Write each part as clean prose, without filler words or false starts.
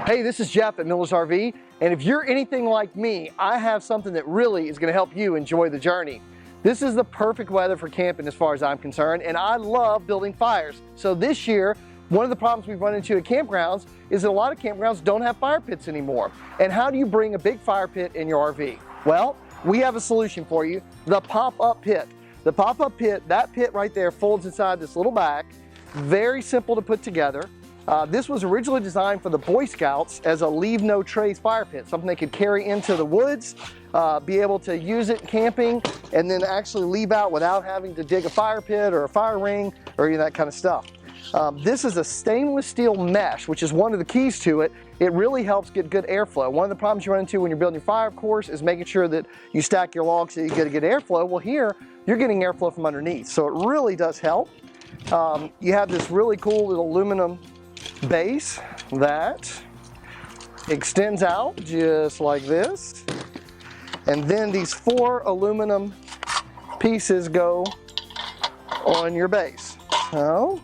Hey, this is Jeff at Miller's RV, and if you're anything like me, I have something that really is going to help you enjoy the journey. This is the perfect weather for camping as far as I'm concerned, and I love building fires. So this year, one of the problems we've run into at campgrounds is that a lot of campgrounds don't have fire pits anymore. And how do you bring a big fire pit in your RV? Well, we have a solution for you, the pop-up pit. The pop-up pit, that pit right there folds inside this little bag. Very simple to put together. This was originally designed for the Boy Scouts as a leave no trace fire pit, something they could carry into the woods, be able to use it camping, and then actually leave out without having to dig a fire pit or a fire ring or any of that kind of stuff. This is a stainless steel mesh, which is one of the keys to it. It really helps get good airflow. One of the problems you run into when you're building your fire, of course, is making sure that you stack your logs so you get a good airflow. Well, here, you're getting airflow from underneath, so it really does help. You have this really cool little aluminum base that extends out just like this, and then these 4 aluminum pieces go on your base. So,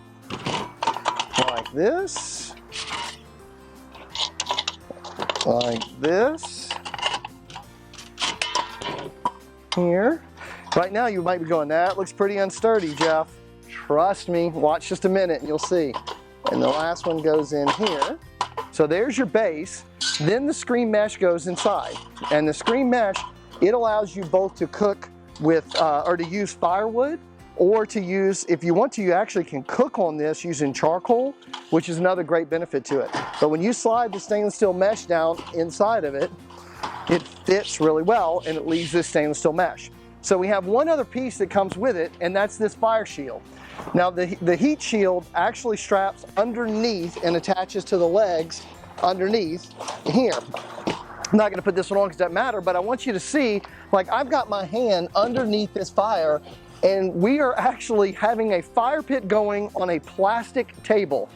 like this, like this, here. Right now you might be going, that looks pretty unsteady, Jeff. Trust me, watch just a minute and you'll see. And the last one goes in here. So there's your base. Then the screen mesh goes inside. And the screen mesh, it allows you both to cook with, or to use firewood, or to use, if you want to, you actually can cook on this using charcoal, which is another great benefit to it. But when you slide the stainless steel mesh down inside of it, it fits really well and it leaves this stainless steel mesh. So we have one other piece that comes with it, and that's this fire shield. Now the heat shield actually straps underneath and attaches to the legs underneath here. I'm not gonna put this one on because it doesn't matter, but I want you to see, like I've got my hand underneath this fire, and we are actually having a fire pit going on a plastic table,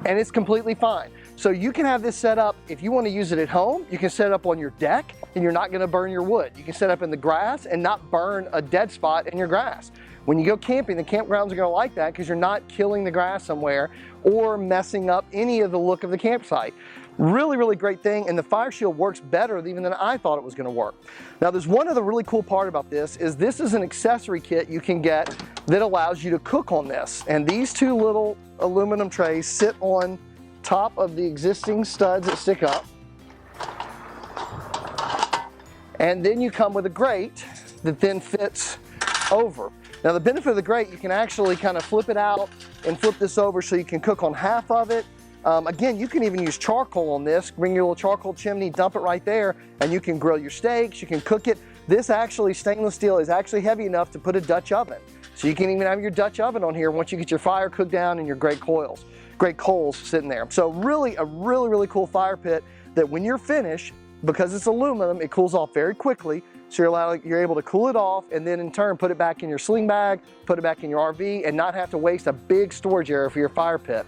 and it's completely fine. So you can have this set up, if you want to use it at home, you can set it up on your deck and you're not going to burn your wood. You can set up in the grass and not burn a dead spot in your grass. When you go camping, the campgrounds are going to like that because you're not killing the grass somewhere or messing up any of the look of the campsite. Really, really great thing, and the fire shield works better even than I thought it was going to work. Now there's one other really cool part about this is this is an accessory kit you can get that allows you to cook on this. And these 2 little aluminum trays sit on top of the existing studs that stick up. And then you come with a grate that then fits over. Now the benefit of the grate, you can actually kind of flip it out and flip this over so you can cook on half of it. Again, you can even use charcoal on this. Bring your little charcoal chimney, dump it right there, and you can grill your steaks, you can cook it. This actually, stainless steel, is actually heavy enough to put a Dutch oven. So you can even have your Dutch oven on here once you get your fire cooked down and your great coals sitting there. So really, a really cool fire pit that when you're finished, because it's aluminum, it cools off very quickly. So you're able to cool it off and then in turn put it back in your sling bag, put it back in your RV, and not have to waste a big storage area for your fire pit.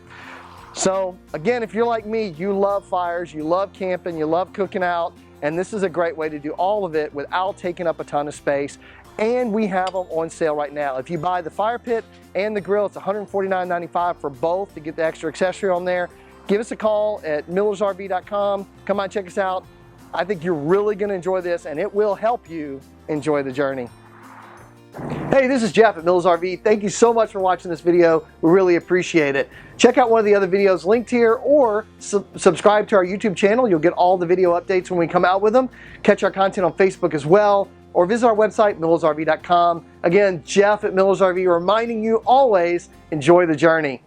So again, if you're like me, you love fires, you love camping, you love cooking out, and this is a great way to do all of it without taking up a ton of space. And we have them on sale right now. If you buy the fire pit and the grill, it's $149.95 for both to get the extra accessory on there. Give us a call at millersrv.com. Come on, check us out. I think you're really gonna enjoy this, and it will help you enjoy the journey. Hey, this is Jeff at Miller's RV. Thank you so much for watching this video. We really appreciate it. Check out one of the other videos linked here, or subscribe to our YouTube channel. You'll get all the video updates when we come out with them. Catch our content on Facebook as well, or visit our website, millersrv.com. Again, Jeff at Miller's RV reminding you always, enjoy the journey.